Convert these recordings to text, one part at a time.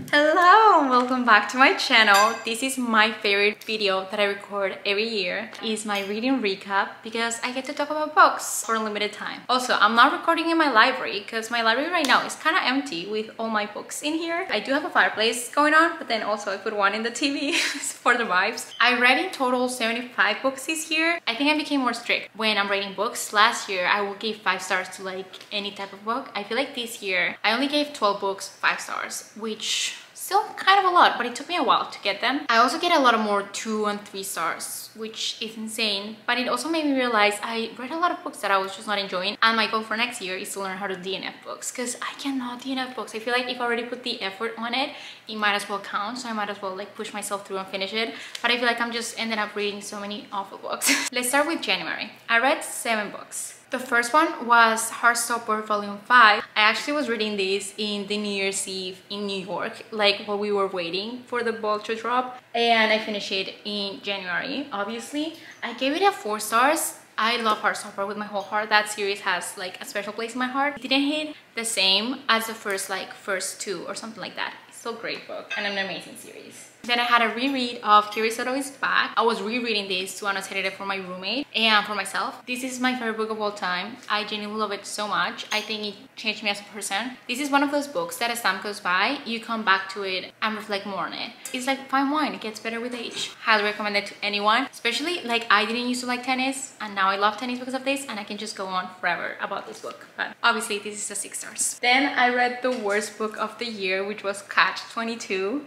Hello, welcome back to my channel. This is my favorite video that I record every year. It's my reading recap because I get to talk about books for a limited time. Also, I'm not recording in my library because my library right now is kind of empty with all my books in here. I do have a fireplace going on, but then also I put one in the TV for the vibes. I read in total 75 books this year. I think I became more strict when I'm rating books. Last year, I would give 5 stars to like any type of book. I feel like this year, I only gave 12 books 5 stars, which still kind of a lot, but it took me a while to get them. I also get a lot of more 2 and 3 stars, which is insane, but it also made me realize I read a lot of books that I was just not enjoying, and my goal for next year is to learn how to DNF books because I cannot DNF books. I feel like if I already put the effort on it, it might as well count, so I might as well like push myself through and finish it, but I feel like I'm just ended up reading so many awful books. Let's start with January. I read 7 books. The first one was Heartstopper Volume 5. I actually was reading this in the New Year's Eve in New York, like while we were waiting for the ball to drop, and I finished it in January, obviously. I gave it a 4 stars. I love Heartstopper with my whole heart. That series has like a special place in my heart. It didn't hit the same as the first 2 or something like that. It's still a great book and an amazing series. Then I had a reread of Carrie Soto is Back. I was rereading this to annotate it for my roommate and for myself. This is my favorite book of all time. I genuinely love it so much. I think it changed me as a person. This is one of those books that as time goes by, you come back to it and reflect more on it. It's like fine wine, it gets better with age. Highly recommend it to anyone, especially like I didn't used to like tennis and now I love tennis because of this, and I can just go on forever about this book. But obviously this is a 6 stars. Then I read the worst book of the year, which was Catch 22.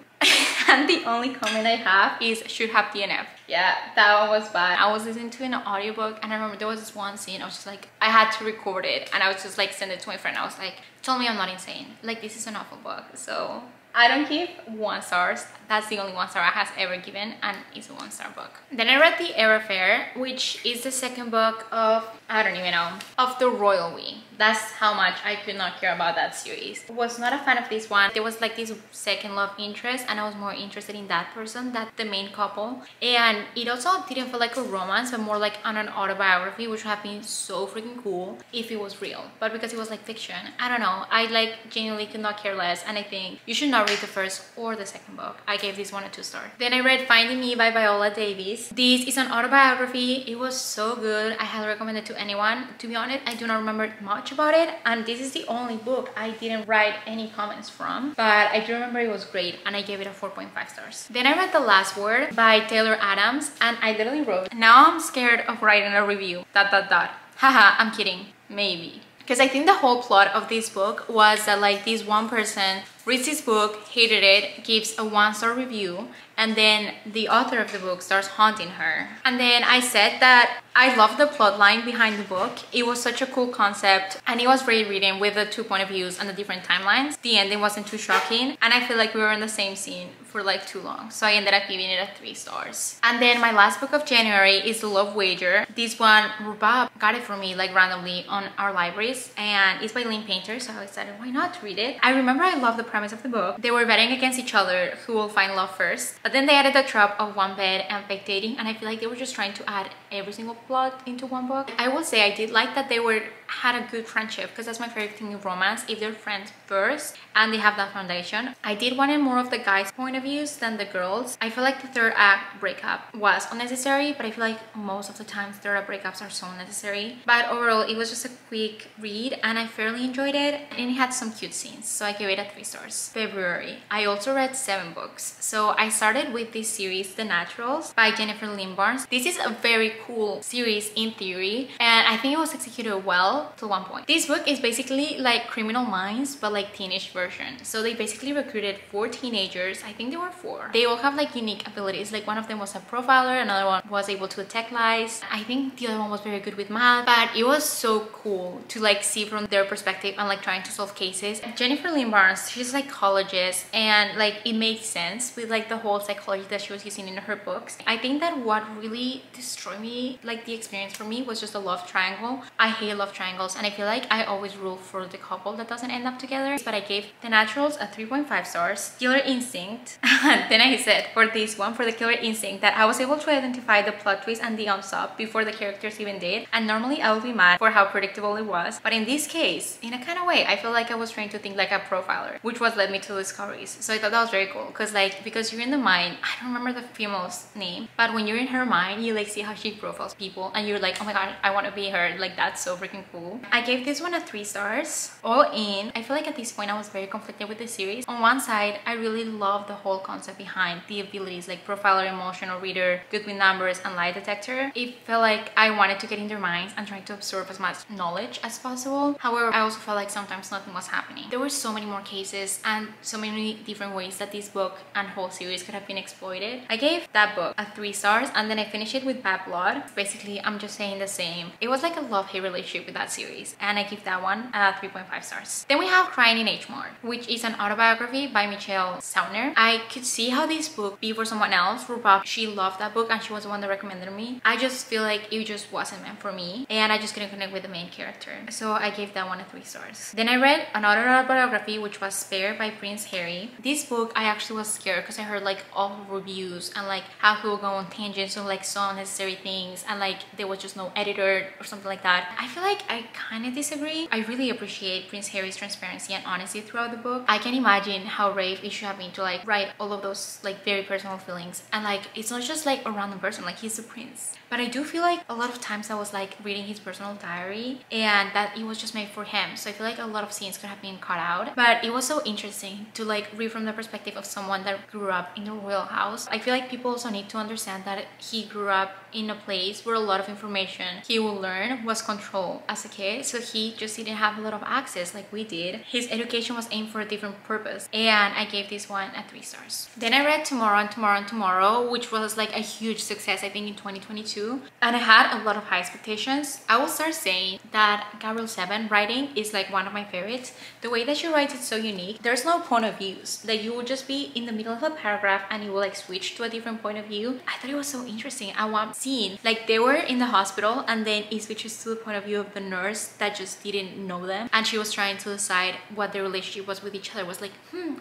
And the only comment I have is should have DNF. Yeah, that one was bad. I was listening to an audiobook and I remember there was this one scene I was just like, I had to record it and I was just like send it to my friend. I was like, tell me I'm not insane. Like, this is an awful book. So I don't give 1 stars. That's the only 1 star I have ever given, and it's a 1-star book. Then I read The Heir Affair, which is the second book of, I don't even know, of the royal we. That's how much I could not care about that series. I was not a fan of this one. There was like this second love interest and I was more interested in that person, that the main couple. And it also didn't feel like a romance, but more like an autobiography, which would have been so freaking cool if it was real. But because it was like fiction, I don't know, I like genuinely could not care less, and I think you should not read the first or the second book. I gave this one a 2 star. Then I read Finding Me by Viola. This is an autobiography. It was so good. I highly recommend it to anyone. To be honest, I do not remember much about it, and this is the only book I didn't write any comments from, but I do remember it was great and I gave it a 4.5 stars. Then I read The Last Word by Taylor Adams, and I literally wrote, now I'm scared of writing a review, ... Haha, I'm kidding, maybe. Because I think the whole plot of this book was that like this one person reads this book, hated it, gives a 1-star review, and then the author of the book starts haunting her. And then I said that I loved the plot line behind the book. It was such a cool concept and it was great reading with the 2 point of views and the different timelines. The ending wasn't too shocking and I feel like we were in the same scene for like too long, so I ended up giving it a 3 stars. And then my last book of January is The Love Wager. This one, Rubab got it for me like randomly on our libraries, and it's by Lynn Painter, so I decided why not to read it. I remember I loved the premise of the book. They were betting against each other who will find love first, but then they added the trope of one bed and fake dating, and I feel like they were just trying to add every single plot into one book. I will say I did like that they had a good friendship, because that's my favorite thing in romance, if they're friends first and they have that foundation. I did wanted more of the guys' point of views than the girls. I feel like the 3rd act breakup was unnecessary, but I feel like most of the times 3rd act breakups are so necessary. But overall, it was just a quick read and I fairly enjoyed it, and it had some cute scenes, so I gave it a 3 stars. February, I also read 7 books. So I started with this series, The Naturals by Jennifer Lynn Barnes. This is a very cool series in theory, and I think it was executed well to one point. This book is basically like Criminal Minds, but like teenage version. So they basically recruited 4 teenagers. I think there were 4. They all have like unique abilities. Like one of them was a profiler, another one was able to detect lies. I think the other one was very good with math, but it was so cool to like see from their perspective and like trying to solve cases. Jennifer Lynn Barnes, she's a psychologist, and like it makes sense with like the whole psychology that she was using in her books. I think that what really destroyed me, like the experience for me, was just a love triangle. I hate love triangles, and I feel like I always rule for the couple that doesn't end up together. But I gave The Naturals a 3.5 stars. Killer Instinct. And then I said for this one, for the Killer Instinct, that I was able to identify the plot twist and the unsolved before the characters even did. And normally I would be mad for how predictable it was, but in this case, in a kind of way, I feel like I was trying to think like a profiler, which was led me to discoveries. So I thought that was very cool, because like, because you're in the mind, I don't remember the female's name, but when you're in her mind, you like see how she profiles people, and you're like, oh my god, I want to be her. Like, that's so freaking cool. I gave this one a 3 stars. All in, I feel like at this point I was very conflicted with the series. On one side, I really love the whole concept behind the abilities like profiler, emotional reader, good with numbers, and lie detector. It felt like I wanted to get in their minds and try to absorb as much knowledge as possible. However, I also felt like sometimes nothing was happening. There were so many more cases and so many different ways that this book and whole series could have been exploited. I gave that book a 3 stars, and then I finished it with Bad Blood. Basically, I'm just saying the same. It was like a love-hate relationship with that series, and I give that one a 3.5 stars. Then we have Crying in H Mart, which is an autobiography by Michelle Zauner. I could see how this book be for someone else. Rupa, she loved that book and she was the one that recommended me. I just feel like it just wasn't meant for me, and I just couldn't connect with the main character, so I gave that one a 3 stars. Then I read another autobiography, which was Spare by Prince Harry. This book, I actually was scared because I heard like all reviews and like how he would go on tangents of like so unnecessary things, and like there was just no editor or something like that. I feel like I kind of disagree. I really appreciate Prince Harry's transparency and honesty throughout the book. I can imagine how brave it should have been to like write all of those like very personal feelings, and like it's not just like a random person, like he's the prince. But I do feel like a lot of times I was like reading his personal diary and that it was just made for him, so I feel like a lot of scenes could have been cut out. But it was so interesting to like read from the perspective of someone that grew up in the royal house. I feel like people also need to understand that he grew up in a place where a lot of information he will learn was controlled as a kid, so he just didn't have a lot of access like we did. His education was aimed for a different purpose, and I gave this one a 3 stars. Then I read Tomorrow and Tomorrow and Tomorrow, which was like a huge success I think in 2022, and I had a lot of high expectations. I will start saying that Gabrielle Zevin writing is like one of my favorites. The way that she writes is so unique. There's no point of views, like you will just be in the middle of a paragraph and you will like switch to a different point of view. I thought it was so interesting. I want scene like they were in the hospital and then it switches to the point of view of the nurse that just didn't know them, and she was trying to decide what their relationship was with each other. Was like,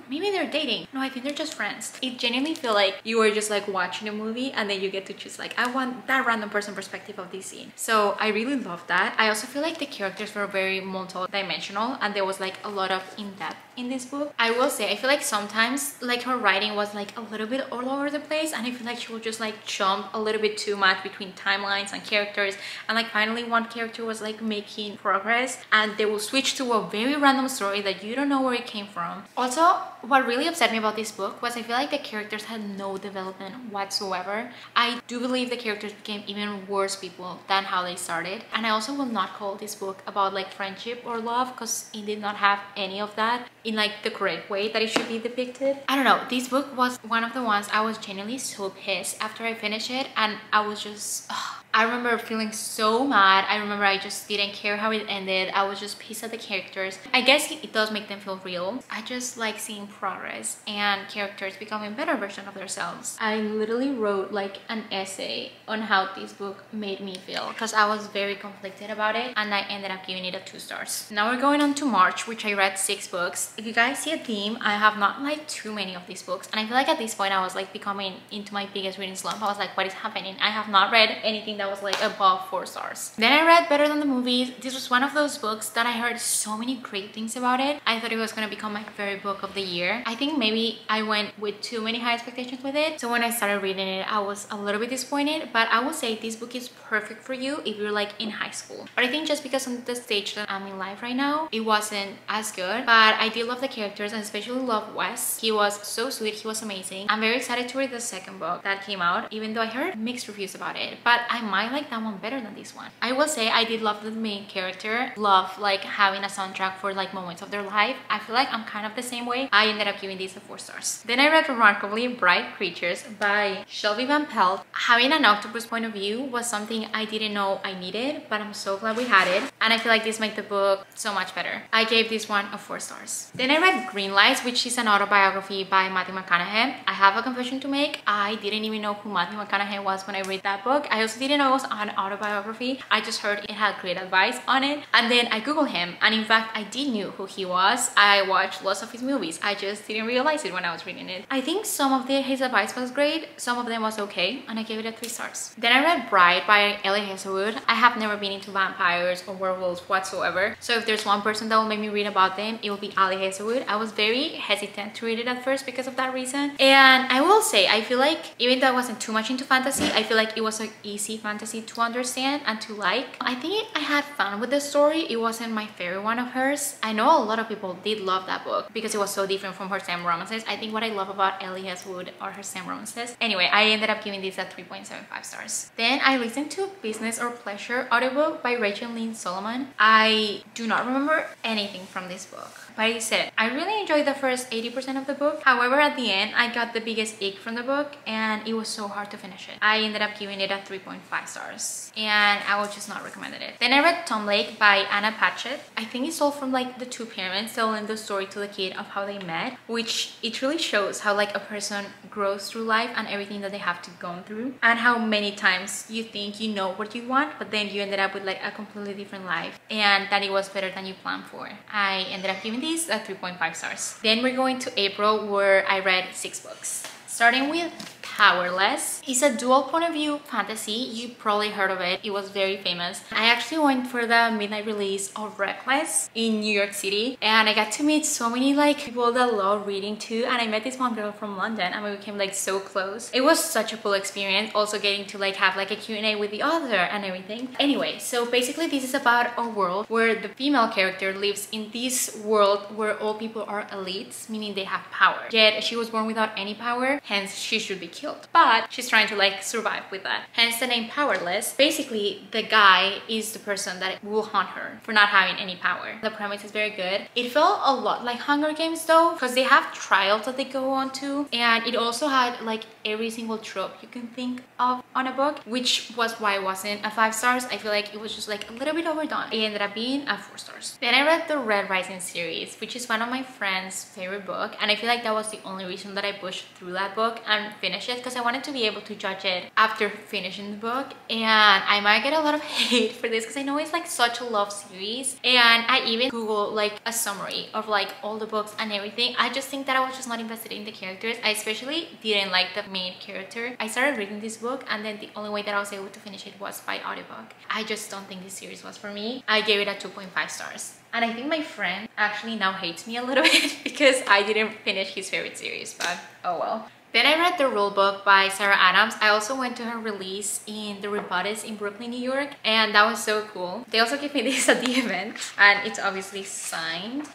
maybe they're dating. No, I think they're just friends. It genuinely feel like you were just like watching a movie and then you get to choose like, I want that random person perspective of this scene. So I really love that. I also feel like the characters were very multi-dimensional and there was like a lot of in-depth in this book. I will say I feel like sometimes like her writing was like a little bit all over the place, and I feel like she would just like jump a little bit too much between timelines and characters, and like finally one character was like making progress and they will switch to a very random story that you don't know where it came from. Also, what really upset me about this book was I feel like the characters had no development whatsoever. I do believe the characters became even worse people than how they started, and I also will not call this book about like friendship or love because it did not have any of that in like the correct way that it should be depicted. I don't know, this book was one of the ones I was genuinely so pissed after I finished it, and I was just I remember feeling so mad. I remember I just didn't care how it ended. I was just pissed at the characters. I guess it does make them feel real. I just like seeing progress and characters becoming better versions of themselves. I literally wrote like an essay on how this book made me feel because I was very conflicted about it, and I ended up giving it a 2 stars. Now we're going on to March, which I read 6 books. If you guys see a theme, I have not liked too many of these books, and I feel like at this point I was like becoming into my biggest reading slump. I was like, what is happening? I have not read anything that was like above 4 stars. Then I read Better Than the Movies. This was one of those books that I heard so many great things about it. I thought it was gonna become my favorite book of the year. I think maybe I went with too many high expectations with it, so when I started reading it I was a little bit disappointed. But I will say this book is perfect for you if you're like in high school. But I think just because on the stage that I'm in life right now, it wasn't as good. But I did love the characters and especially love Wes. He was so sweet. He was amazing. I'm very excited to read the second book that came out, even though I heard mixed reviews about it, but I might like that one better than this one. I will say I did love the main character, love like having a soundtrack for like moments of their life. I feel like I'm kind of the same way. I ended up giving these a 4 stars. Then I read Remarkably Bright Creatures by Shelby van Pelt. Having an octopus point of view was something I didn't know I needed, but I'm so glad we had it. And I feel like this made the book so much better. I gave this one a 4 stars. Then I read Greenlights, which is an autobiography by McConaughey. I have a confession to make. I didn't even know who McConaughey was when I read that book. I also didn't know it was an autobiography. I just heard it had great advice on it. And then I googled him, and in fact I did know who he was. I watched lots of his movies. I just didn't realize it when I was reading it. I think some of his advice was great, some of them was okay, and I gave it a 3 stars. Then I read Bride by Ellie Hazelwood. I have never been into vampires or werewolves whatsoever, so if there's one person that will make me read about them, it will be Ellie Hazelwood. I was very hesitant to read it at first because of that reason. And I will say, I feel like even though I wasn't too much into fantasy, I feel like it was an easy fantasy to understand and to like. I think I had fun with the story. It wasn't my favorite one of hers. I know a lot of people did love that book because it was so different from her same romances. I think what I love about Ellie Hazelwood are her same romances. Anyway, I ended up giving this a 3.75 stars. Then I listened to Business or Pleasure audiobook by Rachel Lynn Solomon. I do not remember anything from this book, but I said I really enjoyed the first 80% of the book. However, at the end I got the biggest ick from the book and it was so hard to finish it. I ended up giving it a 3.5 stars and I would just not recommend it. Then I read Tom Lake by Anna Patchett. I think it's all from like the two parents telling the story to the kid of how they met, which it really shows how like a person grows through life and everything that they have to go through, and how many times you think you know what you want but then you ended up with like a completely different life and that it was better than you planned for. I ended up giving this a 3.5 stars. Then we're going to April, where I read 6 books. Starting with Powerless. It's a dual point of view fantasy. You probably heard of it. It was very famous. I actually went for the midnight release of Reckless in New York City and I got to meet so many like people that love reading too, and I met this one girl from London and we became like so close. It was such a cool experience, also getting to like have like a Q&A with the author and everything. Anyway, so basically this is about a world where the female character lives in this world where all people are elites, meaning they have power. Yet she was born without any power, hence she should be killed. But she's trying to like survive with that, hence the name Powerless. Basically the guy is the person that will hunt her for not having any power. The premise is very good. It felt a lot like Hunger Games though, because they have trials that they go on to, and it also had like every single trope you can think of on a book, which was why it wasn't a 5 stars. I feel like it was just like a little bit overdone. It ended up being a 4 stars. Then I read the Red Rising series, which is one of my friend's favorite book, and I feel like that was the only reason that I pushed through that book and finished it, because I wanted to be able to judge it after finishing the book. And I might get a lot of hate for this because I know it's like such a love series, and I even googled like a summary of like all the books and everything. I just think that I was just not invested in the characters. I especially didn't like the main character. I started reading this book and then the only way that I was able to finish it was by audiobook. I just don't think this series was for me. I gave it a 2.5 stars. And I think my friend actually now hates me a little bit because I didn't finish his favorite series, but oh well. Then I read The Rule Book by Sarah Adams. I also went to her release in the Rebuttis in Brooklyn, New York, and that was so cool. They also gave me this at the event, and it's obviously signed.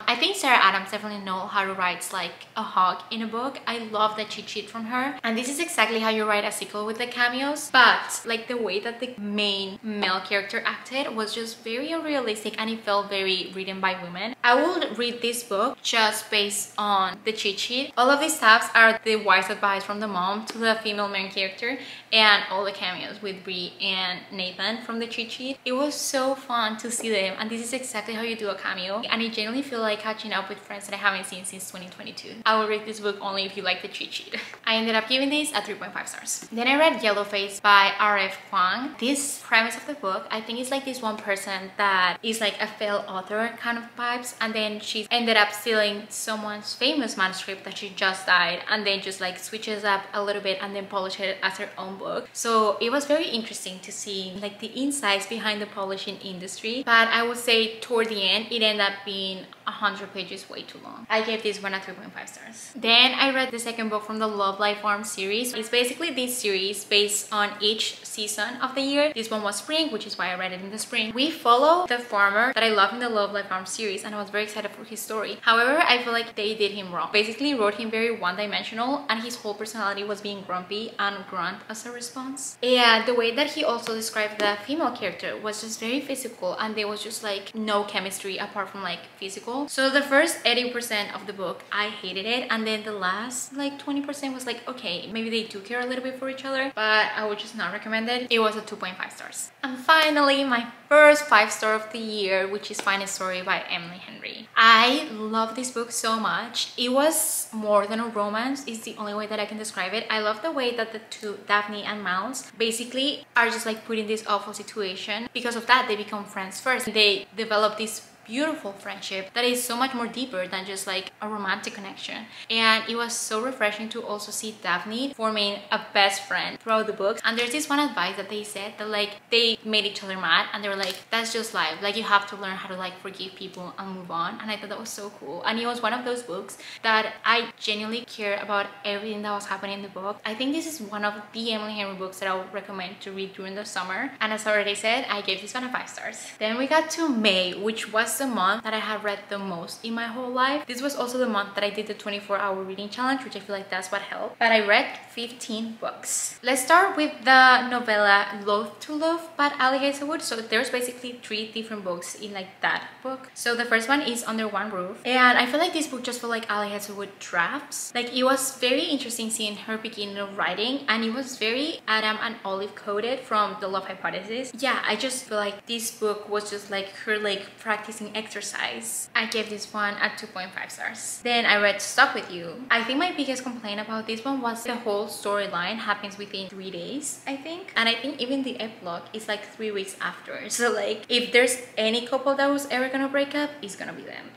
I think Sarah Adams definitely knows how to write like a hog in a book. I love the cheat sheet from her, and this is exactly how you write a sequel with the cameos, but like the way that the main male character acted was just very unrealistic and it felt very written by women. I would read this book just based on the cheat sheet. All of these tabs are the wise advice from the mom to the female main character, and all the cameos with Bree and Nathan from the cheat sheet. It was so fun to see them, and this is exactly how you do a cameo, and I genuinely feel like catching up with friends that I haven't seen since 2022. I will read this book only if you like the cheat sheet. I ended up giving this a 3.5 stars. Then I read Yellowface by R.F. Kuang. This premise of the book, I think it's like this one person that is like a failed author kind of vibes, and then she ended up stealing someone's famous manuscript that she just died, and then just like switches up a little bit and then polish it as her own book. So it was very interesting to see like the insights behind the publishing industry, but I would say toward the end it ended up being 100 pages way too long. I gave this one a 3.5 stars. Then I read the second book from the Love Life Farm series. It's basically this series based on each season of the year. This one was spring, which is why I read it in the spring. We follow the farmer that I love in the Love Life Farm series, and I was very excited for his story. However, I feel like they did him wrong. Basically wrote him very one-dimensional, and his whole personality was being grumpy and grunt as a response. And the way that he also described the female character was just very physical, and there was just like no chemistry apart from like physical. So the first 80% of the book I hated it, and then the last like 20% was like, okay, maybe they do care a little bit for each other, but I would just not recommend it. It was a 2.5 stars. And finally, my first 5-star of the year, which is Find a Story by Emily Henry. I love this book so much. It was more than a romance, is the only way that I can describe it. I love the way that the two, Daphne and Miles, basically are just like put in this awful situation. Because of that, they become friends first. They develop this beautiful friendship that is so much more deeper than just like a romantic connection. And it was so refreshing to also see Daphne forming a best friend throughout the books. And there's this one advice that they said that like they made each other mad, and they were like, that's just life, like you have to learn how to like forgive people and move on. And I thought that was so cool. And it was one of those books that I genuinely care about everything that was happening in the book. I think this is one of the Emily Henry books that I would recommend to read during the summer, and as I already said, I gave this one a 5 stars. Then we got to May, which was the month that I have read the most in my whole life. This was also the month that I did the 24-hour reading challenge, which I feel like that's what helped. But I read 15 books. Let's start with the novella Loath to Love by Ali Hazelwood. So there's basically 3 different books in like that book. So the first one is Under One Roof, and I feel like this book just felt like Ali Hazelwood drafts. Like it was very interesting seeing her beginning of writing, and it was very Adam and Olive coded from The Love Hypothesis. Yeah, I just feel like this book was just like her like practicing exercise. I gave this one a 2.5 stars. Then I read Stuck With You. I think my biggest complaint about this one was the whole storyline happens within 3 days, I think. And I think even the epilogue is like 3 weeks after. So like if there's any couple that was ever gonna break up, it's gonna be them.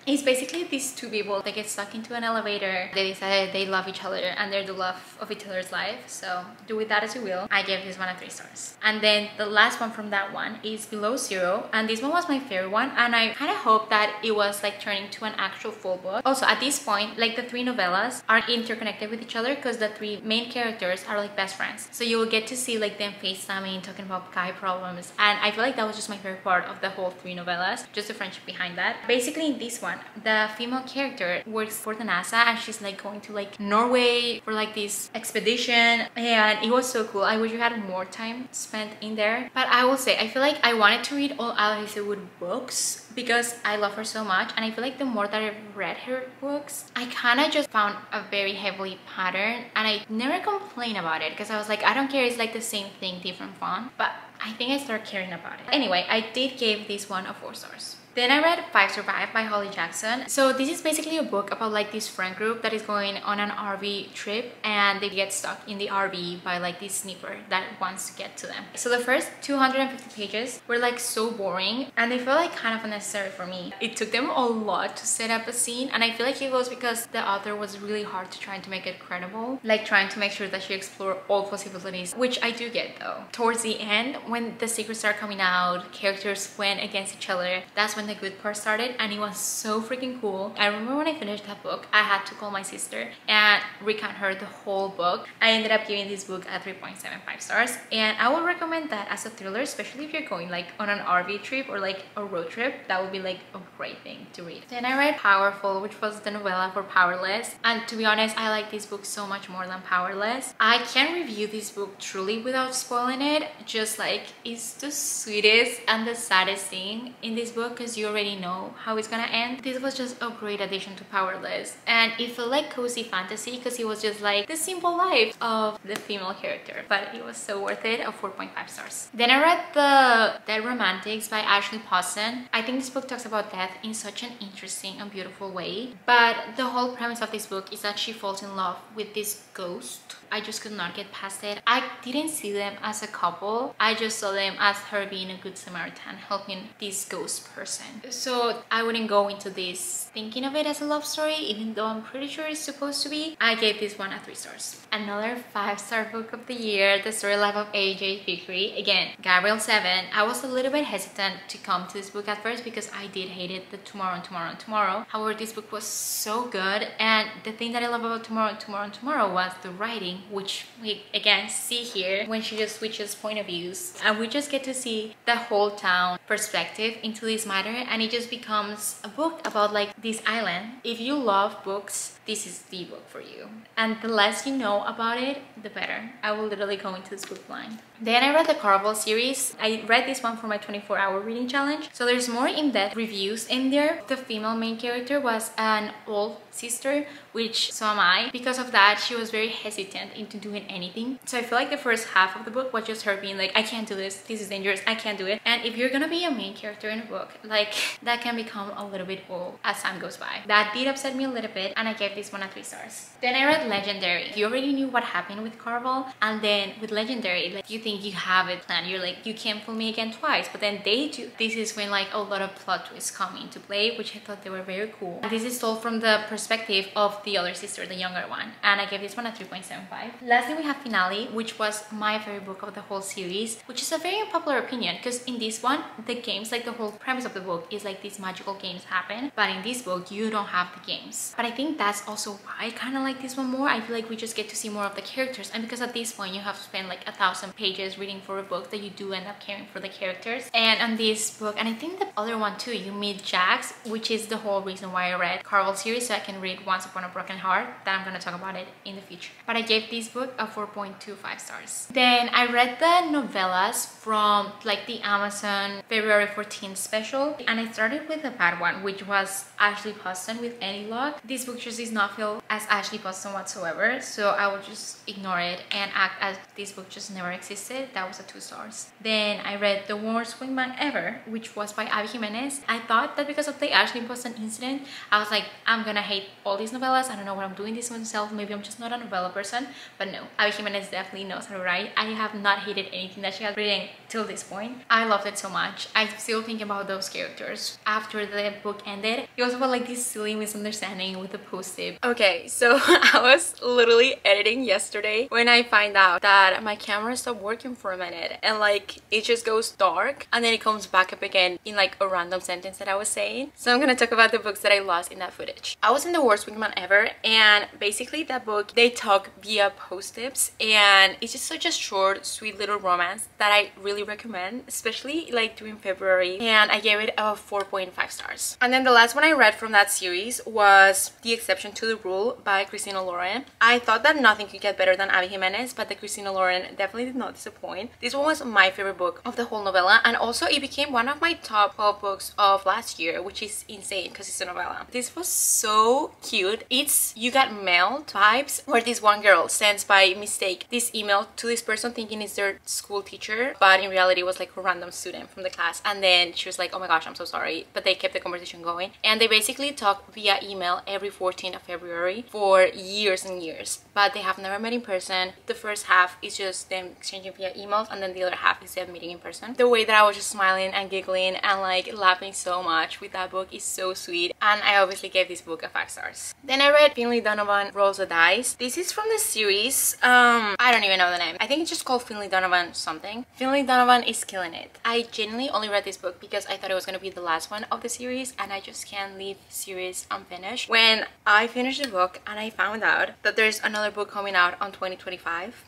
It's basically these 2 people that get stuck into an elevator. They decided they love each other and they're the love of each other's life. So do with that as you will. I gave this one a 3 stars. And then the last one from that one is Below Zero. And this one was my favorite one, and I kind of hope that it was like turning to an actual full book. Also at this point, like the 3 novellas are interconnected with each other because the 3 main characters are like best friends. So you will get to see like them FaceTiming, talking about guy problems, and I feel like that was just my favorite part of the whole 3 novellas, just the friendship behind that. Basically in this one, the female character works for the NASA, and she's like going to like Norway for like this expedition, and it was so cool. I wish you had more time spent in there. But I will say, I feel like I wanted to read all Ali Hazelwood books because I love her so much, and I feel like the more that I've read her books, I kind of just found a very heavily pattern, and I never complain about it because I was like, I don't care, it's like the same thing, different font. But I think I started caring about it. Anyway, I did give this one a 4 stars. Then I read Five Survive by Holly Jackson. So this is basically a book about like this friend group that is going on an RV trip, and they get stuck in the RV by like this sniper that wants to get to them. So the first 250 pages were like so boring, and they felt like kind of unnecessary for me. It took them a lot to set up a scene, and I feel like it was because the author was really hard to try to make it credible, like trying to make sure that she explored all possibilities, which I do get though. Towards the end, when the secrets start coming out, characters went against each other, that's when the good part started, and it was so freaking cool. I remember when I finished that book, I had to call my sister and recount her the whole book. I ended up giving this book a 3.75 stars, and I would recommend that as a thriller, especially if you're going like on an RV trip or like a road trip. That would be like a great thing to read. Then I read Powerful, which was the novella for Powerless, and to be honest, I like this book so much more than Powerless. I can't review this book truly without spoiling it, just like it's the sweetest and the saddest thing in this book because you already know how it's gonna end. This was just a great addition to Powerless, and it felt like cozy fantasy because it was just like the simple life of the female character, but it was so worth it, a 4.5 stars. Then I read The Dead Romantics by Ashley Poston. I think this book talks about death in such an interesting and beautiful way, but the whole premise of this book is that she falls in love with this ghost. I just could not get past it. I didn't see them as a couple, I just saw them as her being a good Samaritan, helping this ghost person. person. So I wouldn't go into this thinking of it as a love story, even though I'm pretty sure it's supposed to be. I gave this one a 3 stars. Another 5-star book of the year, The Story Life of AJ Vickery. Again, Gabrielle, Zevin. I was a little bit hesitant to come to this book at first because I did hate it, the Tomorrow and Tomorrow and Tomorrow. However, this book was so good, and the thing that I love about Tomorrow and Tomorrow and Tomorrow was the writing, which we again see here when she just switches point of views, and we just get to see the whole town perspective into this matter, and it just becomes a book about like this island. If you love books, this is the book for you, and the less you know about it, the better. I will literally go into this book blind. Then I read the Carvel series. I read this one for my 24-hour reading challenge, so there's more in-depth reviews in there. The female main character was an old sister, which so am I. Because of that, she was very hesitant into doing anything. So I feel like the first half of the book was just her being like, I can't do this is dangerous, I can't do it. And if you're gonna be a main character in a book, like, that can become a little bit old as time goes by. That did upset me a little bit, and I gave this one a 3 stars. Then I read Legendary. You already knew what happened with Carvel, and then with Legendary, like, you think you have it planned. You're like, you can't fool me again twice, but then they do. This is when like a lot of plot twists come into play, which I thought they were very cool. And this is told from the perspective of the other sister, the younger one, and I gave this one a 3.75. Lastly, we have Finale, which was my favorite book of the whole series, which is a very unpopular opinion because in this one, the games, like the whole premise of the book is like these magical games happen, but in this book, you don't have the games. But I think that's also why I kind of like this one more. I feel like we just get to see more of the characters, and because at this point, you have to spend like 1,000 pages reading for a book that you do end up caring for the characters. And on this book, and I think the other one too, you meet Jax, which is the whole reason why I read Carvel series, so I can read Once Upon a Broken Heart, that I'm going to talk about it in the future. But I gave this book a 4.25 stars. Then I read the novellas from like the Amazon February 14th special, and I started with the bad one, which was Ashley Poston with Any Luck. This book just does not feel as Ashley Poston whatsoever, so I will just ignore it and act as this book just never existed. That was a 2 stars. Then I read The Worst Wingman Ever, which was by Abby Jimenez. I thought that because of the Ashley Poston incident, I was like, I'm gonna hate all these novellas. I don't know what I'm doing this myself. Maybe I'm just not a novella person. But no, Abby Jimenez definitely knows how to write. I have not hated anything that she has written till this point. I loved it so much. I still think about those characters after the book ended. It was about like this silly misunderstanding with the post-it. Okay, so I was literally editing yesterday when I find out that my camera stopped working for a minute, and like it just goes dark and then it comes back up again in like a random sentence that I was saying. So I'm gonna talk about the books that I lost in that footage. I was in The Worst Wingman Ever, and basically that book, they talk via post-its, and it's just such a short, sweet little romance that I really recommend, especially like during February, and I gave it a 4.5 stars. And then the last one I read from that series was The Exception to the Rule by Christina Lauren. I thought that nothing could get better than Abby Jimenez, but the Christina Lauren definitely did not disappoint. This one was my favorite book of the whole novella, and also it became one of my top 12 books of last year, which is insane because it's a novella. This was so cute. It's You Got Mail vibes, where this one girl sends by mistake this email to this person thinking it's their school teacher, but in reality it was like a random student from the class, and then she was like, oh my gosh, I'm so sorry, but they kept the conversation going, and they basically talk via email every 14th of February for years and years, but they have never met in person. The first half is just them exchanging via emails, and then the other half is them meeting in person. The way that I was just smiling and giggling and like laughing so much with that book is so sweet, and I obviously gave this book a 5 stars. Then I read Finley Donovan Rolls the Dice. This is from the series, I don't even know the name. I think it's just called Finley Donovan something. Finley Donovan is killing it. I genuinely only read this book because I thought it was going to be the last one of the series, and I just can't leave the series unfinished. When I finished the book and I found out that there's another book coming out on 2025.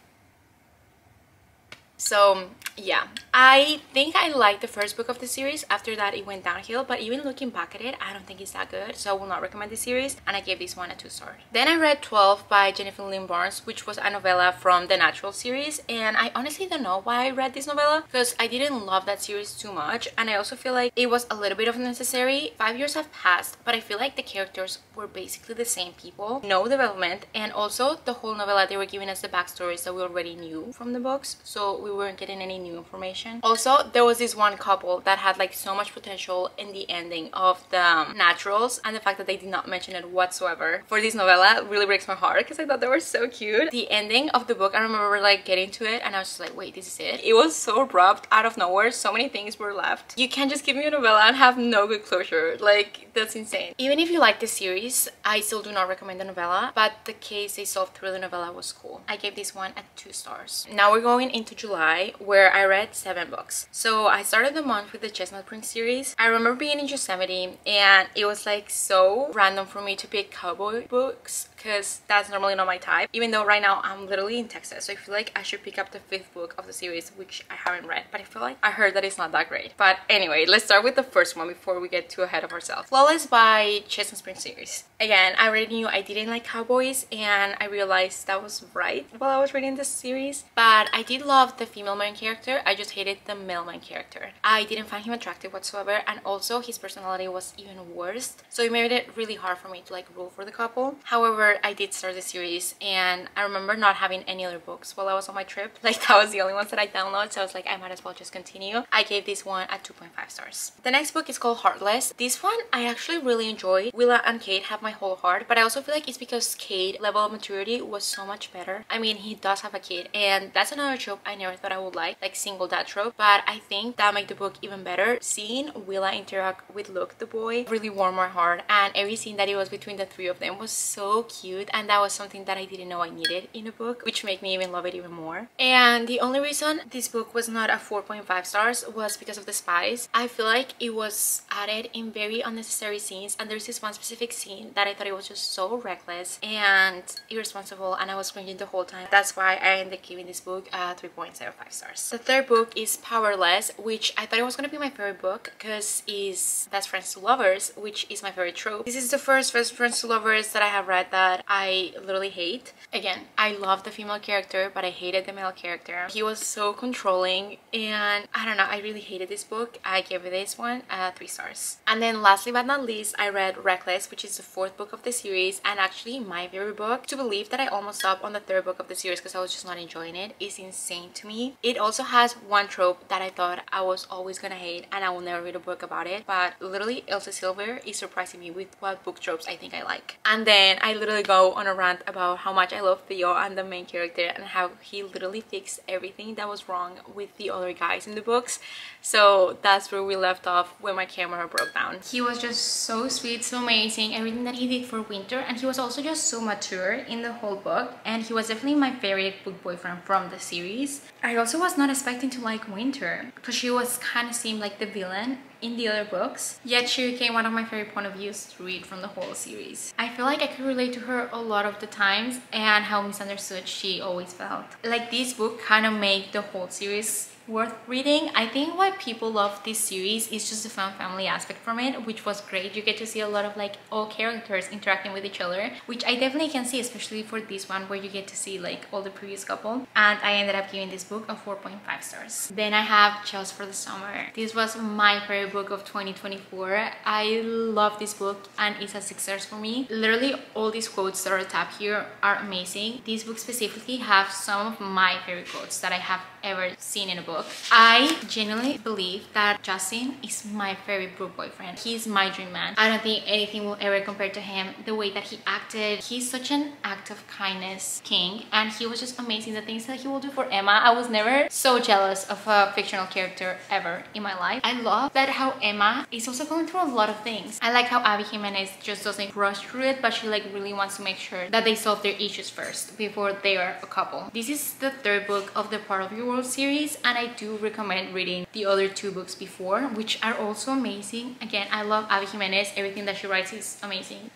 So yeah, I think I liked the first book of the series. After that it went downhill, but even looking back at it, I don't think it's that good, so I will not recommend this series, and I gave this one a 2 stars. Then I read 12 by Jennifer Lynn Barnes, which was a novella from the Natural series, and I honestly don't know why I read this novella because I didn't love that series too much, and I also feel like it was a little bit of unnecessary. 5 years have passed, but I feel like the characters were basically the same people, no development, and also the whole novella they were giving us the backstories that we already knew from the books, so we weren't getting any new information. Also, there was this one couple that had like so much potential in the ending of the naturals, and the fact that they did not mention it whatsoever for this novella really breaks my heart because I thought they were so cute. The ending of the book, I remember like getting to it and I was just like, wait, this is it? It was so abrupt, out of nowhere. So many things were left. You can't just give me a novella and have no good closure. Like, that's insane. Even if you like the series, I still do not recommend the novella, but the case they solved through the novella was cool. I gave this one at 2 stars. Now we're going into July, where I read 7 books. So I started the month with the Chestnut Prince series. I remember being in Yosemite and it was like so random for me to pick cowboy books because that's normally not my type, even though right now I'm literally in Texas, so I feel like I should pick up the 5th book of the series, which I haven't read, but I feel like I heard that it's not that great. But anyway, let's start with the first one before we get too ahead of ourselves. Flawless by Chestnut Spring series. Again, I already knew I didn't like cowboys, and I realized that was right while I was reading this series, but I did love the female main character. I just hated the male main character. I didn't find him attractive whatsoever, and also his personality was even worse, so it made it really hard for me to like root for the couple. However, I did start the series, and I remember not having any other books while I was on my trip. Like, that was the only ones that I downloaded, so I was like, I might as well just continue. I gave this one at 2.5 stars. The next book is called Heartless. This one I actually really enjoyed. Willa and Kate have my whole heart, but I also feel like it's because Kate's level of maturity was so much better. I mean, he does have a kid, and that's another trope I never thought I would like single dad trope, but I think that made the book even better. Seeing Willa interact with Luke the boy really warmed my heart, and every scene that it was between the 3 of them was so cute, and that was something that I didn't know I needed in a book, which made me even love it even more. And the only reason this book was not a 4.5 stars was because of the spies. I feel like it was added in very unnecessary scenes, and there's this one specific scene that I thought it was just so reckless and irresponsible, and I was cringing the whole time. That's why I ended up giving this book 3.05 stars. The third book is Powerless, which I thought it was gonna be my favorite book because it's Best Friends to Lovers, which is my favorite trope. This is the first Best Friends to Lovers that I have read that I literally hate. Again, I love the female character, but I hated the male character. He was so controlling, and I don't know, I really hated this book. I gave this one 3 stars. And then lastly but not least, I read Reckless, which is the 4th book of the series, and actually my favorite book. To believe that I almost stopped on the 3rd book of the series because I was just not enjoying it is insane to me. It also has one trope that I thought I was always gonna hate, and I will never read a book about it, but literally Elsa Silver is surprising me with what book tropes I think I like. And then I literally go on a rant about how much I love Theo and the main character, and how he literally fixed everything that was wrong with the other guys in the books. So that's where we left off when my camera broke down. He was just so sweet, so amazing, everything that he did for Winter, and he was also just so mature in the whole book, and he was definitely my favorite book boyfriend from the series. I also was not expecting to like Winter because she was kind of seemed like the villain in the other books, yet she became one of my favorite point of views to read from the whole series. I feel like I could relate to her a lot of the times and how misunderstood she always felt. Like, this book kind of made the whole series worth reading. I think why people love this series is just the fun family aspect from it, which was great. You get to see a lot of like all characters interacting with each other, which I definitely can see, especially for this one where you get to see like all the previous couple. And I ended up giving this book a 4.5 stars. Then I have Just for the Summer. This was my favorite book of 2024. I love this book and it's a 6 stars for me. Literally all these quotes that are tabbed here are amazing. This book specifically have some of my favorite quotes that I have ever seen in a book. I genuinely believe that Justin is my favorite book boyfriend. He's my dream man. I don't think anything will ever compare to him. The way that he acted, he's such an act of kindness king, and he was just amazing. The things that he will do for Emma, I was never so jealous of a fictional character ever in my life. I love that how Emma is also going through a lot of things. I like how Abby Jimenez just doesn't rush through it, but she like really wants to make sure that they solve their issues first before they are a couple. This is the 3rd book of the Part of Your World series, and I do recommend reading the other 2 books before, which are also amazing. Again, I love Abby Jimenez. Everything that she writes is amazing.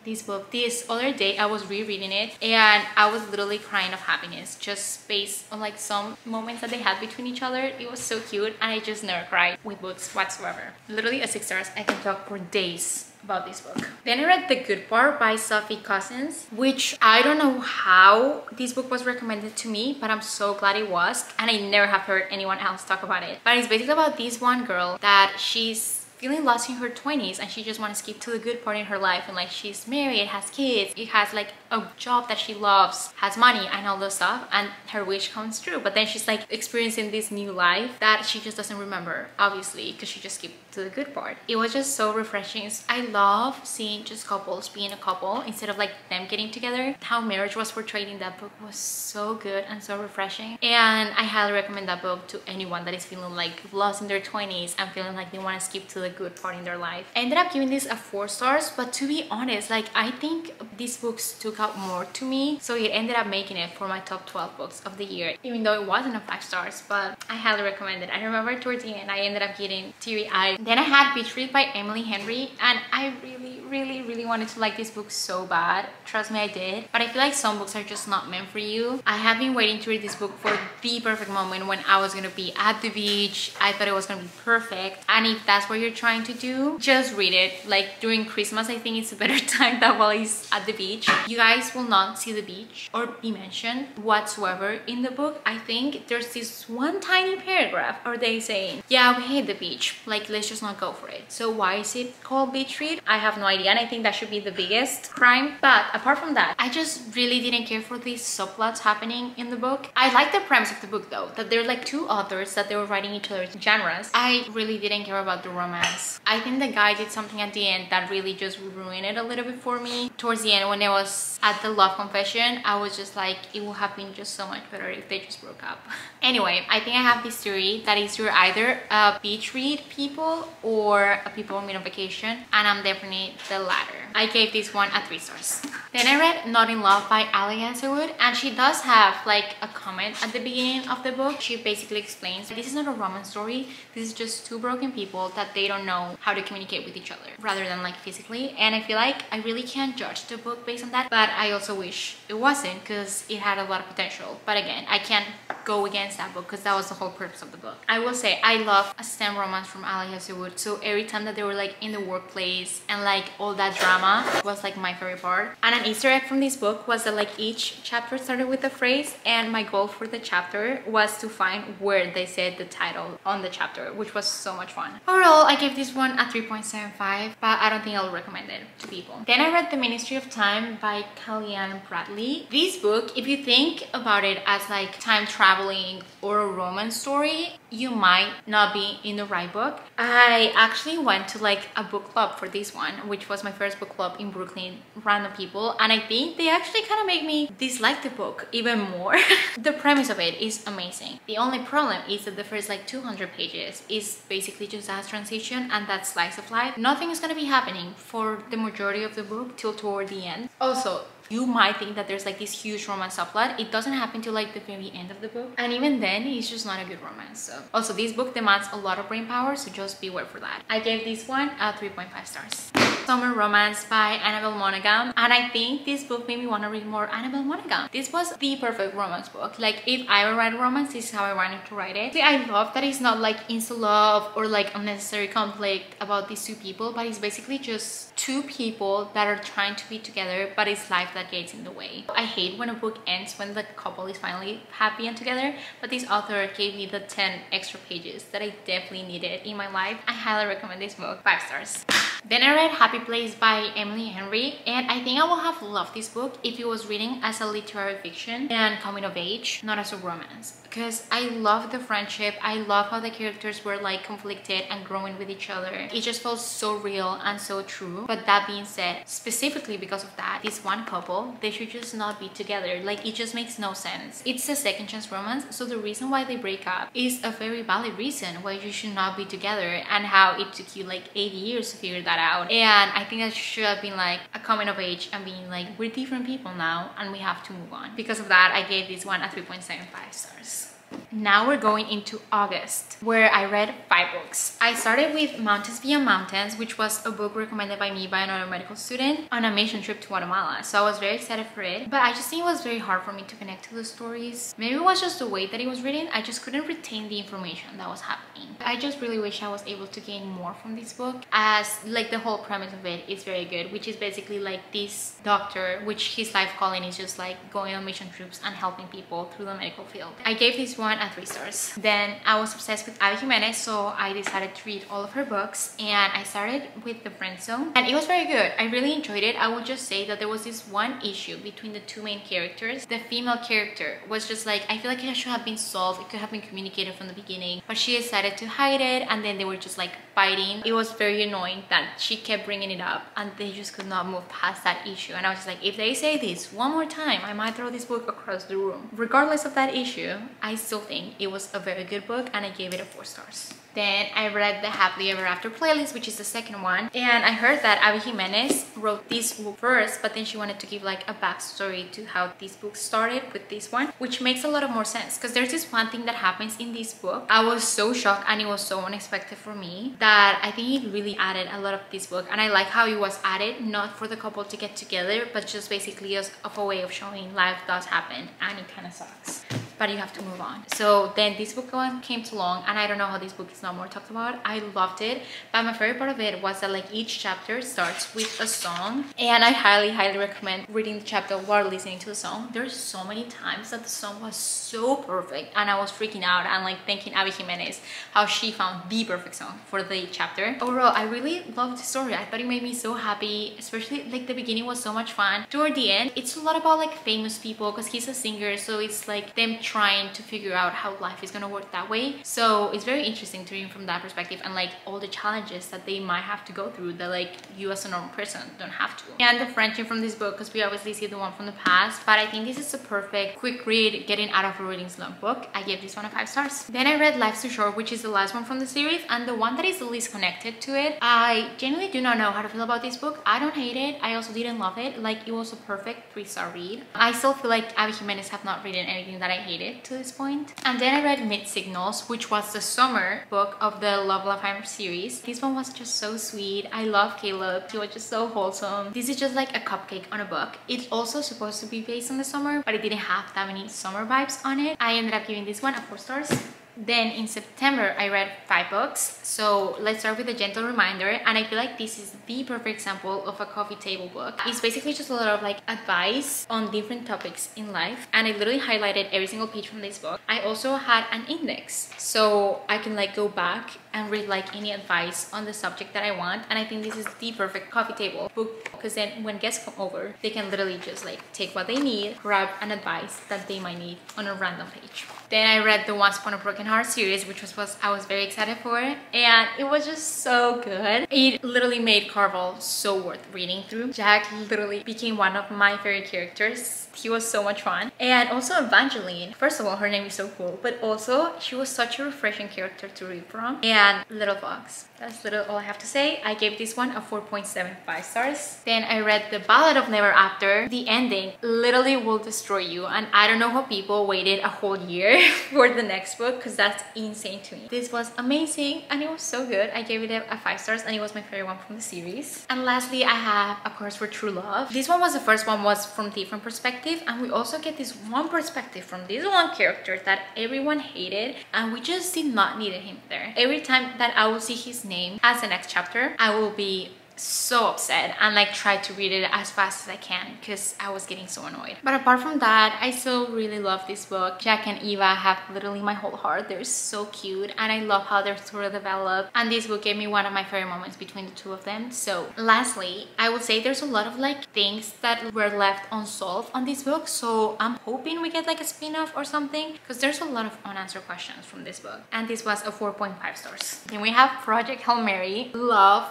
This book, this other day I was rereading it and I was literally crying of happiness just based on like some moments that they had between each other. It was so cute, and I just never cried with books whatsoever. Literally a 6 stars. I can talk for days about this book. Then I read The Good Part by Sophie Cousins, which I don't know how this book was recommended to me, but I'm so glad it was, and I never have heard anyone else talk about it. But it's basically about this one girl that she's feeling lost in her 20s and she just wants to skip to the good part in her life, and like she's married, has kids, it has like a job that she loves, has money and all those stuff, and her wish comes true. But then she's like experiencing this new life that she just doesn't remember, obviously, because she just skipped to the good part. It was just so refreshing. I love seeing just couples being a couple instead of like them getting together. How marriage was portrayed in that book was so good and so refreshing, and I highly recommend that book to anyone that is feeling like lost in their 20s and feeling like they want to skip to the good part in their life. I ended up giving this a 4 stars, but to be honest, like I think these books took out more to me, so it ended up making it for my top 12 books of the year, even though it wasn't a 5 stars. But I highly recommend it. I remember towards the end I ended up getting teary-eyed. Then I had Beach Read by Emily Henry, and I really wanted to like this book so bad. Trust me, I did. But I feel like some books are just not meant for you. I have been waiting to read this book for the perfect moment when I was gonna be at the beach. I thought it was gonna be perfect, and if that's what you're trying to do, just read it. Like during Christmas, I think it's a better time than while he's at the beach. You guys will not see the beach or be mentioned whatsoever in the book. I think there's this one tiny paragraph, or they saying, yeah, we hate the beach, like let's just not go for it. So why is it called Beach Read? I have no idea, and I think that should be the biggest crime. But apart from that, I just really didn't care for these subplots happening in the book. I like the premise of the book though, that they're like two authors that they were writing each other's genres. I really didn't care about the romance. I think the guy did something at the end that really just ruined it a little bit for me. Towards the end, when it was at the love confession, I was just like, it would have been just so much better if they just broke up. Anyway, I think I have this theory that is you're either a beach read people or a people on vacation, and I'm definitely the latter. I gave this one a 3 stars. Then I read Not in Love by Ali Hazelwood, and she does have like a comment at the beginning of the book. She basically explains this is not a romance story, this is just two broken people that they don't know how to communicate with each other rather than like physically. And I feel like I really can't judge the book based on that, but I also wish it wasn't, because it had a lot of potential. But again, I can't go against that book because that was the whole purpose of the book. I will say I love a STEM romance from Ali Hazelwood, so every time that they were like in the workplace and like all that drama was like my favorite part. And an Easter egg from this book was that like each chapter started with a phrase, and my goal for the chapter was to find where they said the title on the chapter, which was so much fun. Overall, I gave this one a 3.75, but I don't think I'll recommend it to people. Then I read The Ministry of Time by Kellyanne Bradley. This book, if you think about it as like time traveling or a romance story, you might not be in the right book. I actually went to like a book club for this one, which was my first book club in Brooklyn, random people, and I think they actually kind of made me dislike the book even more. The premise of it is amazing. The only problem is that the first like 200 pages is basically just that transition and that slice of life. Nothing is going to be happening for the majority of the book till toward the end. Also, you might think that there's like this huge romance subplot. It doesn't happen till like the very end of the book, and even then it's just not a good romance. So also, this book demands a lot of brain power, so just beware for that. I gave this one a 3.5 stars. Summer Romance by Annabelle Monaghan, and I think this book made me want to read more Annabelle Monaghan. This was the perfect romance book. Like if I were writing romance, this is how I wanted to write it. See, I love that it's not like insta love or like unnecessary conflict about these two people, but it's basically just two people that are trying to be together, but it's life that gets in the way. I hate when a book ends when the couple is finally happy and together, but this author gave me the 10 extra pages that I definitely needed in my life. I highly recommend this book. 5 stars. Then I read Happy Place by Emily Henry, and I think I would have loved this book if it was written as a literary fiction and coming of age, not as a romance. Because I love the friendship, I love how the characters were like conflicted and growing with each other. It just felt so real and so true. But that being said, specifically because of that, this one couple, they should just not be together. Like it just makes no sense. It's a second chance romance, so the reason why they break up is a very valid reason why you should not be together, and how it took you like 8 years to figure that out. And I think that should have been like a coming of age and being like, we're different people now and we have to move on. Because of that, I gave this one a 3.75 stars. Now we're going into August, where I read 5 books. I started with Mountains Beyond Mountains, which was a book recommended by me by another medical student on a mission trip to Guatemala. So I was very excited for it, but I just think it was very hard for me to connect to the stories. Maybe it was just the way that it was written. I just couldn't retain the information that was happening. I just really wish I was able to gain more from this book, as like the whole premise of it is very good, which is basically like this doctor, which his life calling is just like going on mission trips and helping people through the medical field. I gave this one one a 3 stars. Then I was obsessed with Abby Jimenez, so I decided to read all of her books, and I started with The Friend Zone, and it was very good. I really enjoyed it. I would just say that there was this one issue between the two main characters. The female character was just like, I feel like it should have been solved, it could have been communicated from the beginning, but she decided to hide it, and then they were just like fighting. It was very annoying that she kept bringing it up and they just could not move past that issue. And I was just like, if they say this one more time, I might throw this book across the room. Regardless of that issue, I still think it was a very good book, and I gave it a 4 stars. Then I read the Happily Ever After playlist, which is the second one, and I heard that Abby Jimenez wrote this book first, but then she wanted to give like a backstory to how this book started with this one, which makes a lot of more sense, because there's this one thing that happens in this book. I was so shocked, and it was so unexpected for me, that I think it really added a lot of this book. And I like how it was added not for the couple to get together, but just basically as of a way of showing life does happen and it kind of sucks, but you have to move on. So then this book came along, and I don't know how this book is not more talked about. I loved it, but my favorite part of it was that like each chapter starts with a song, and I highly recommend reading the chapter while listening to the song. There's so many times that the song was so perfect, and I was freaking out and like thanking Abby Jimenez how she found the perfect song for the chapter. Overall, I really loved the story. I thought it made me so happy, especially like the beginning was so much fun. Toward the end, it's a lot about like famous people, because he's a singer, so it's like them trying to figure out how life is gonna work that way. So it's very interesting to read from that perspective, and like all the challenges that they might have to go through that like you as a normal person don't have to. And the friendship from this book, because we obviously see the one from the past, but I think this is a perfect quick read, getting out of a reading slump book. I gave this one a 5 stars. Then I read Life's Too Short, which is the last one from the series, and the one that is the least connected to it. I genuinely do not know how to feel about this book. I don't hate it, I also didn't love it. Like, it was a perfect 3-star read. I still feel like Abby Jimenez have not written anything that I hated to this point. And then I read Mid Signals, which was the summer book of the Love Heir series. This one was just so sweet. I love Caleb. He was just so wholesome. This is just like a cupcake on a book. It's also supposed to be based on the summer, but it didn't have that many summer vibes on it. I ended up giving this one a 4 stars. Then in September, I read 5 books. So let's start with A Gentle Reminder. And I feel like this is the perfect example of a coffee table book. It's basically just a lot of like advice on different topics in life. And I literally highlighted every single page from this book. I also had an index, so I can like go back and read like any advice on the subject that I want. And I think this is the perfect coffee table book, because then when guests come over, they can literally just like take what they need, grab an advice that they might need on a random page. Then I read the Once Upon a Broken Heart series, which was I was very excited for, and it was just so good. It literally made Carvel so worth reading through. Jack literally became one of my favorite characters. He was so much fun. And also Evangeline. First of all, her name is so cool, but also she was such a refreshing character to read from. And Little Fox. That's literally all I have to say. I gave this one a 4.75 stars. Then I read The Ballad of Never After. The ending literally will destroy you, and I don't know how people waited a whole year for the next book, because that's insane to me. This was amazing and it was so good. I gave it a 5 stars, and it was my favorite one from the series. And lastly, I have A Course for True Love. This one was the first one, was from different perspective, and we also get this one perspective from this one character that everyone hated, and we just did not need him there. Every time that I will see his name as the next chapter, I will be so upset and like try to read it as fast as I can, because I was getting so annoyed. But apart from that, I still really love this book. Jack and Eva have literally my whole heart. They're so cute, and I love how their story developed, and this book gave me one of my favorite moments between the two of them. So lastly, I would say there's a lot of like things that were left unsolved on this book, so I'm hoping we get like a spin-off or something, because there's a lot of unanswered questions from this book. And this was a 4.5 stars. Then we have Project Hail Mary. Love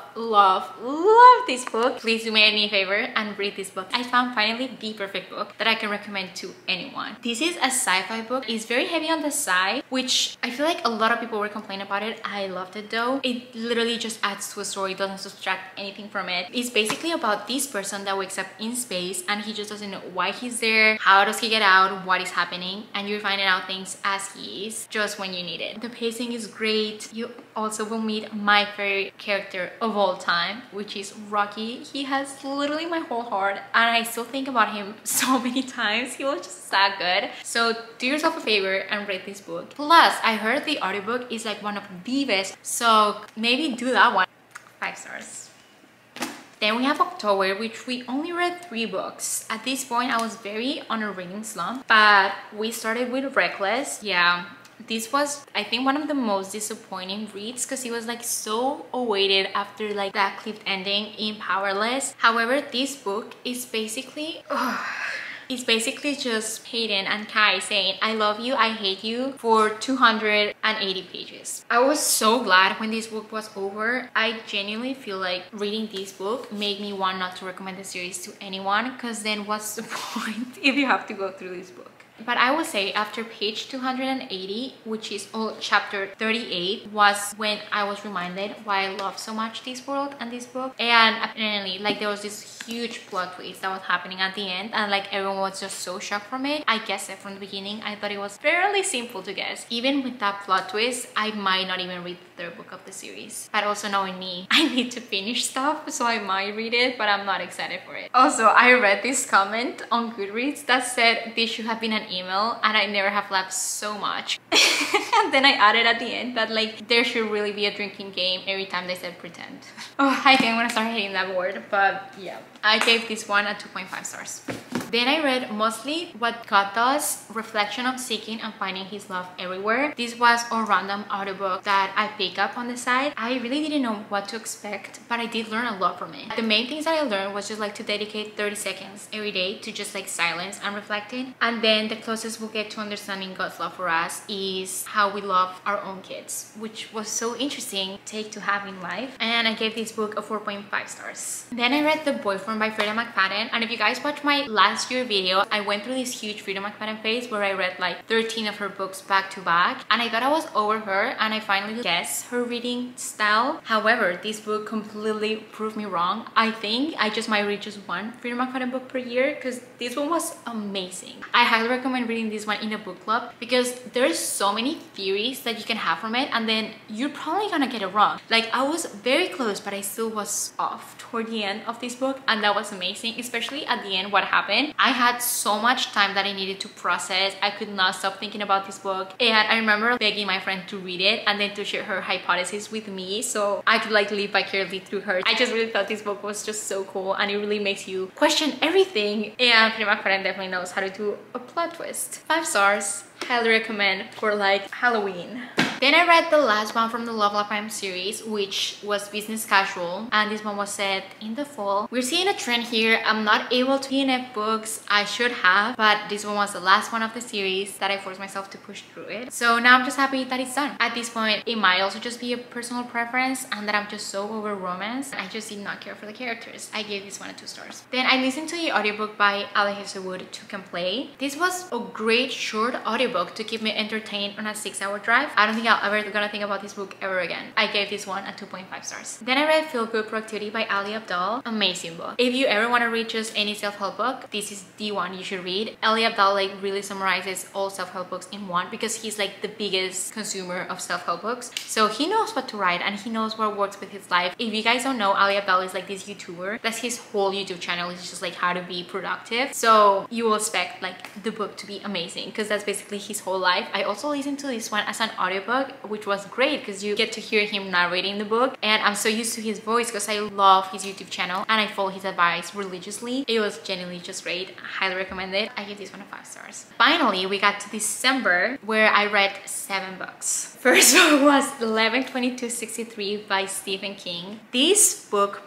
this book. Please do me any favor and read this book. I found finally the perfect book that I can recommend to anyone. This is a sci-fi book. It's very heavy on the sci, which I feel like a lot of people were complaining about it. I loved it though. It literally just adds to a story, doesn't subtract anything from it. It's basically about this person that wakes up in space, and he just doesn't know why he's there, how does he get out, what is happening, and you're finding out things as he is, just when you need it. The pacing is great. You also will meet my favorite character of all time, which is Rocky. He has literally my whole heart, and I still think about him so many times. He was just that good. So do yourself a favor and read this book. Plus, I heard the audiobook is like one of the best, so maybe do that one. 5 stars. Then we have October, which we only read 3 books. At this point, I was very on a reading slump, but we started with Reckless. Yeah, This was, I think, one of the most disappointing reads because it was like so awaited after like that cliff ending in Powerless. However, this book is basically it's basically just Hayden and Kai saying I love you, I hate you for 280 pages. I was so glad when this book was over. I genuinely feel like reading this book made me want not to recommend the series to anyone, because then what's the point if you have to go through this book? But I would say after page 280, which is all chapter 38, was when I was reminded why I love so much this world and this book. And apparently, like, there was this huge plot twist that was happening at the end, and like everyone was just so shocked from it. I guessed it from the beginning. I thought it was fairly simple to guess. Even with that plot twist, I might not even read the third book of the series. But also knowing me, I need to finish stuff, so I might read it, but I'm not excited for it. Also, I read this comment on Goodreads that said this should have been an email, and I never have laughed so much. And then I added at the end that like there should really be a drinking game every time they said pretend. Oh, I think I'm gonna start hating that word, but yeah. I gave this one a 2.5 stars. Then I read Mostly What God Does, Reflection of Seeking and Finding His Love Everywhere. This was a random audiobook that I picked up on the side. I really didn't know what to expect, but I did learn a lot from it. The main things that I learned was just like to dedicate 30 seconds every day to just like silence and reflecting. And then the closest we'll get to understanding God's love for us is how we love our own kids, which was so interesting take to have in life. And I gave this book a 4.5 stars. Then I read The Boyfriend by Freida McFadden. And if you guys watched my last year video, I went through this huge Freida McFadden phase where I read like 13 of her books back to back, and I thought I was over her, and I finally guessed her reading style. However, this book completely proved me wrong. I think I just might read just one Freida McFadden book per year, because this one was amazing. I highly recommend reading this one in a book club, because there's so many theories that you can have from it, and then you're probably gonna get it wrong. Like, I was very close, but I still was off toward the end of this book, and that was amazing. Especially at the end, what happened, I had so much time that I needed to process. I could not stop thinking about this book, and I remember begging my friend to read it and then to share her hypothesis with me so I could like live vicariously through her. I just really thought this book was just so cool, and it really makes you question everything, and Freida McFadden definitely knows how to do a plot twist. 5 stars. Highly recommend for like Halloween. Then I read the last one from the Love Life Crime series, which was Business Casual, and this one was set in the fall. We're seeing a trend here. I'm not able to DNF books. I should have, but this one was the last one of the series that I forced myself to push through it. So now I'm just happy that it's done. At this point, it might also just be a personal preference and that I'm just so over romance. I just did not care for the characters. I gave this one a 2 stars. Then I listened to the audiobook by Ali Hazelwood, Two Can Play. This was a great short audiobook to keep me entertained on a 6-hour drive. I don't think I'll ever gonna think about this book ever again. I gave this one a 2.5 stars. Then I read Feel Good Productivity by Ali Abdaal. Amazing book. If you ever want to read just any self-help book, this is the one you should read. Ali Abdaal like really summarizes all self-help books in one, because he's like the biggest consumer of self-help books. So he knows what to write and he knows what works with his life. If you guys don't know, Ali Abdaal is like this YouTuber. That's his whole YouTube channel. It's just like how to be productive. So you will expect like the book to be amazing, because that's basically his whole life. I also listened to this one as an audiobook, which was great because you get to hear him narrating the book, and I'm so used to his voice because I love his YouTube channel and I follow his advice religiously. It was genuinely just great. I highly recommend it. I give this one a 5 stars. Finally, we got to December, where I read 7 books. First one was 11/22/63 by Stephen King. This book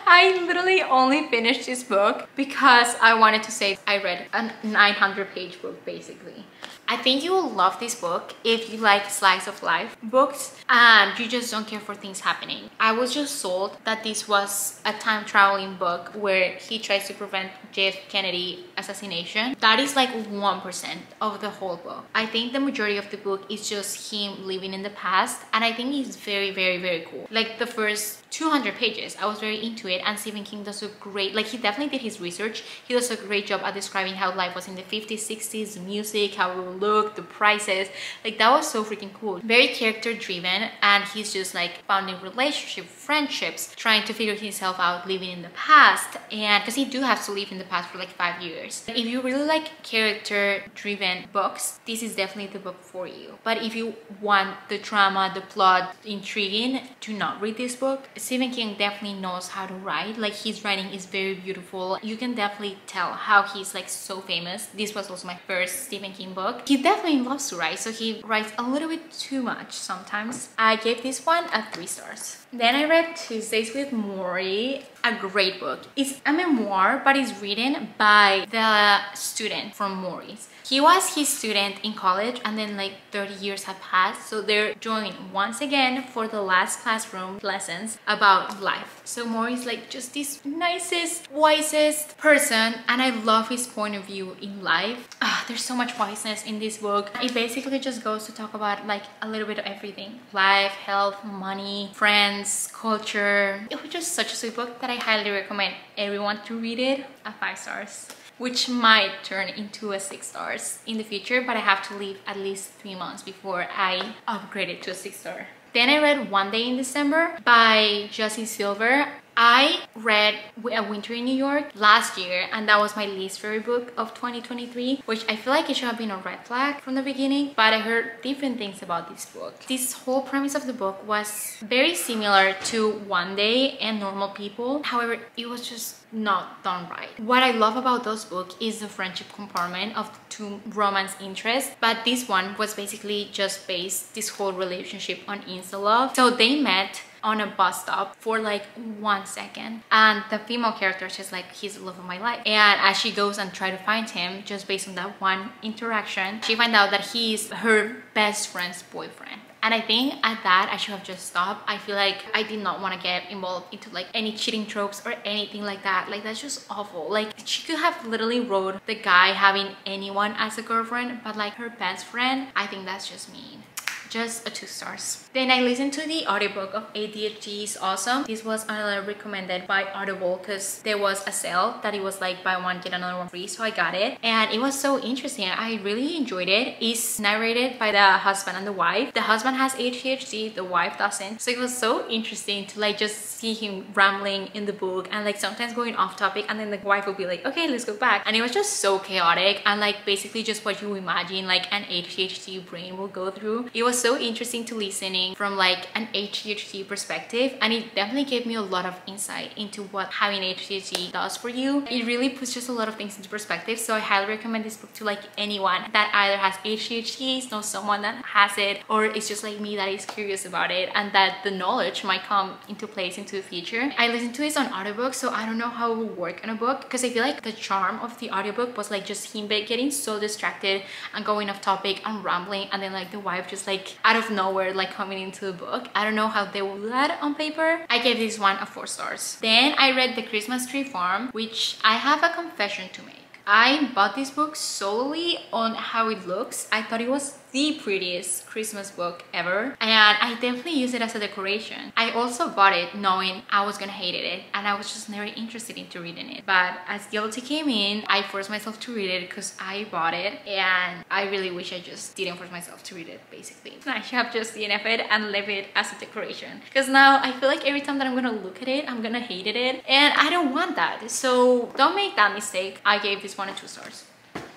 I literally only finished this book because I wanted to say I read a 900-page book basically. I think you will love this book if you like slice of life books and you just don't care for things happening. I was just sold that this was a time traveling book where he tries to prevent JF Kennedy assassination. That is like 1% of the whole book. I think the majority of the book is just him living in the past, and I think he's very, very, very cool. Like the first 200 pages, I was very into it, and Stephen King does a great, like he definitely did his research. He does a great job at describing how life was in the 50s, 60s, the music, how it would look, the prices. Like that was so freaking cool. Very character driven, and he's just like founding relationships, friendships, trying to figure himself out living in the past. And because he do have to live in the past for like 5 years. If you really like character driven books, this is definitely the book for you. But if you want the drama, the plot, intriguing, do not read this book. Stephen King definitely knows how to write. Like his writing is very beautiful. You can definitely tell how he's like so famous. This was also my first Stephen King book. He definitely loves to write, so he writes a little bit too much sometimes. I gave this one a 3 stars. Then I read Tuesdays with Morrie, a great book. It's a memoir, but it's written by the student from Morrie's. He was his student in college, and then like 30 years have passed, so they're joined once again for the last classroom lessons about life. So Morrie's like just this nicest, wisest person, and I love his point of view in life. There's so much wiseness in this book. It basically just goes to talk about like a little bit of everything: life, health, money, friends, culture. It was just such a sweet book that I highly recommend everyone to read it. A 5 stars, which might turn into a 6 stars in the future, but I have to leave at least 3 months before I upgrade it to a 6 star. Then I read One Day in December by Jussie Silver. I read A Winter in New York last year, and that was my least favorite book of 2023, which I feel like it should have been a red flag from the beginning, but I heard different things about this book. This whole premise of the book was very similar to One Day and Normal People. However, it was just not done right. What I love about those books is the friendship compartment of the two romance interests, but this one was basically just based this whole relationship on insta love. So they met on a bus stop for like 1 second, and the female character, she's like, he's the love of my life, and as she goes and try to find him just based on that one interaction, she finds out that he's her best friend's boyfriend. And I think at that I should have just stopped. I feel like I did not want to get involved into like any cheating tropes or anything like that. Like, that's just awful. Like, she could have literally wrote the guy having anyone as a girlfriend, but like her best friend, I think that's just mean. Just a 2 stars. Then I listened to the audiobook of ADHD is Awesome. This was recommended by Audible because there was a sale that it was like buy one get another one free, so I got it, and it was so interesting. I really enjoyed it. It's narrated by the husband and the wife. The husband has ADHD, the wife doesn't, so it was so interesting to like just see him rambling in the book and like sometimes going off topic, and then the wife will be like, okay, let's go back, and it was just so chaotic and like basically just what you imagine like an ADHD brain will go through. It was so interesting to listening from like an ADHD perspective, and it definitely gave me a lot of insight into what having ADHD does for you. It really puts just a lot of things into perspective, so I highly recommend this book to like anyone that either has ADHD, knows someone that has it, or it's just like me that is curious about it and that the knowledge might come into place into the future. I listened to this on audiobook, so I don't know how it will work in a book, because I feel like the charm of the audiobook was like just him getting so distracted and going off topic and rambling, and then like the wife just like out of nowhere like coming into the book. I don't know how they will do that on paper. I gave this one a 4 stars. Then I read The Christmas Tree Farm, which I have a confession to make. I bought this book solely on how it looks. I thought it was the prettiest Christmas book ever, and I definitely use it as a decoration. I also bought it knowing I was gonna hate it, and I was just never interested into reading it, but as guilty came in, I forced myself to read it because I bought it, and I really wish I just didn't force myself to read it. Basically, I should have just DNF it and leave it as a decoration, because now I feel like every time that I'm gonna look at it, I'm gonna hate it, and I don't want that. So don't make that mistake. I gave this one a 2 stars.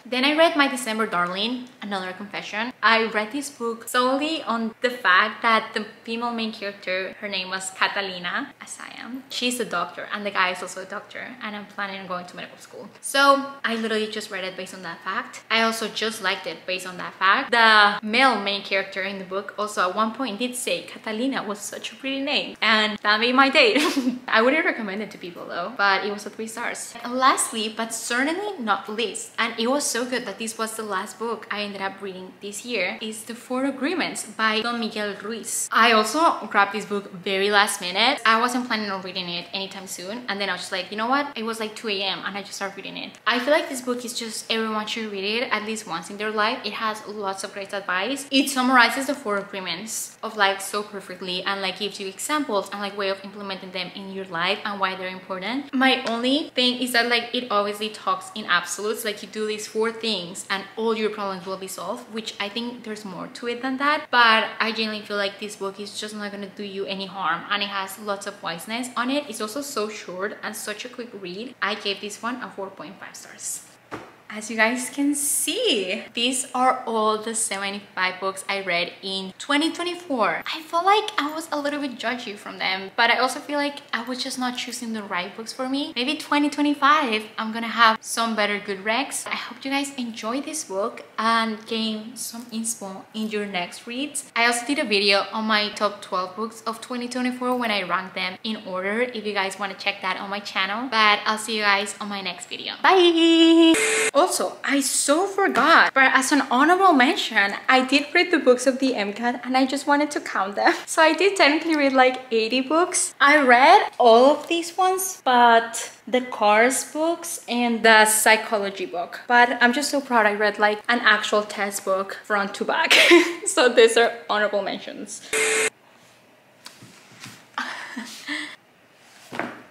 Then I read My December Darling, another confession. I read this book solely on the fact that the female main character, her name was Catalina, as I am. She's a doctor, and the guy is also a doctor, and I'm planning on going to medical school. So I literally just read it based on that fact. I also just liked it based on that fact. The male main character in the book also at one point did say Catalina was such a pretty name, and that made my day. I wouldn't recommend it to people though, but it was a 3 stars. And lastly, but certainly not least, and it was so good that this was the last book I ended up reading this year, is The 4 Agreements by Don Miguel Ruiz. I also grabbed this book very last minute. I wasn't planning on reading it anytime soon, and then I was just like, you know what, it was like 2 a.m. and I just started reading it. I feel like this book is just everyone should read it at least once in their life. It has lots of great advice. It summarizes the 4 agreements of life so perfectly, and like gives you examples and like way of implementing them in your life and why they're important. My only thing is that like it obviously talks in absolutes, like you do these 4 things and all your problems will be solved, which I think there's more to it than that, but I genuinely feel like this book is just not gonna do you any harm, and it has lots of wiseness on it. It's also so short and such a quick read. I gave this one a 4.5 stars. as you guys can see, these are all the 75 books I read in 2024. I feel like I was a little bit judgy from them, but I also feel like I was just not choosing the right books for me. Maybe 2025, I'm gonna have some better good recs. I hope you guys enjoy this book and gain some inspo in your next reads. I also did a video on my top 12 books of 2024 when I ranked them in order, if you guys want to check that on my channel. But I'll see you guys on my next video. Bye! Also, I so forgot, but as an honorable mention, I did read the books of the MCAT and I just wanted to count them. So I did technically read like 80 books. I read all of these ones, but the Cars books and the psychology book. But I'm just so proud I read like an actual test book front to back. So these are honorable mentions.